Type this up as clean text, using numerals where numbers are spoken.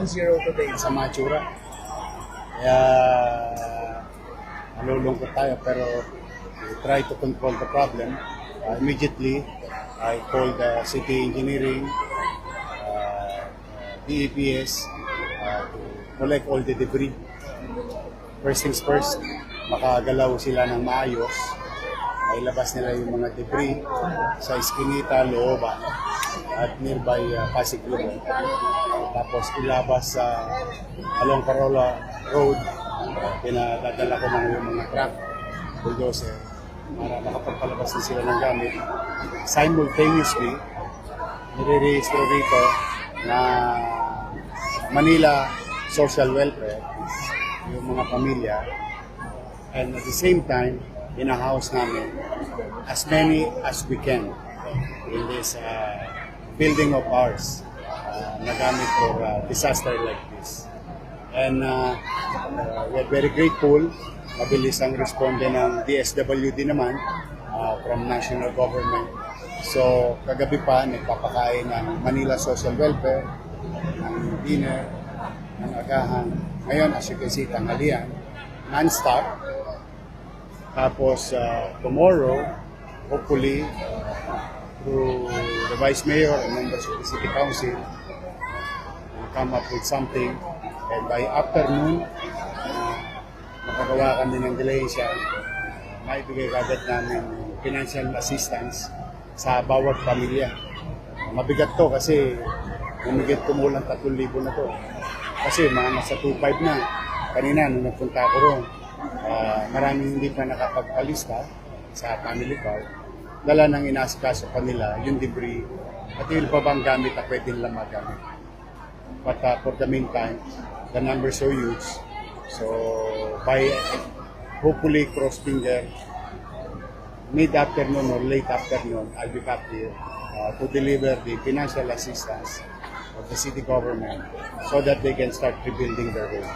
zero today? Sa mga tsura. Kaya malulungkot tayo pero we try to control the problem. Immediately, I called the city engineering, DEPS, to collect all the debris. First things first, makagalaw sila ng maayos. Mailabas nila yung mga debris sa Eskinita, Looban, at nearby Pasig Lugar. Tapos ilabas sa along Carola Road, pinadadala ko ng yung mga truck, bulldozer, para makapagpalabas na sila ng gamit. Simultaneously, nire-register dito na Manila Social Welfare, yung mga pamilya, and at the same time, in-house namin as many as we can in this building of ours na gamit for disaster like this. And we're very grateful. Mabilis ang responde ng DSWD naman from national government. So kagabi pa nagpapakain ng Manila Social Welfare, ng dinner, ng agahan. Ngayon, as you can see, tanghalian, non-stop. Tapos tomorrow, hopefully, through the Vice Mayor and members of the City Council, we'll come up with something. And by afternoon, makagawa kami ng dilensya, maibigay agad namin financial assistance sa bawat pamilya. Mabigat to kasi umigit kumulang 3,000 na to. Kasi mga nasa 2,500 na. Kanina, nung nagpunta ako roon, maraming hindi pa nakapagpalista sa family card. Dala nang inasikaso pa nila yung debris at yung pa bang gamit na pwede nila magamit. But for the meantime, the numbers are huge. So by hopefully cross finger, mid-afternoon or late afternoon, I'll be back here to deliver the financial assistance of the city government so that they can start rebuilding their road.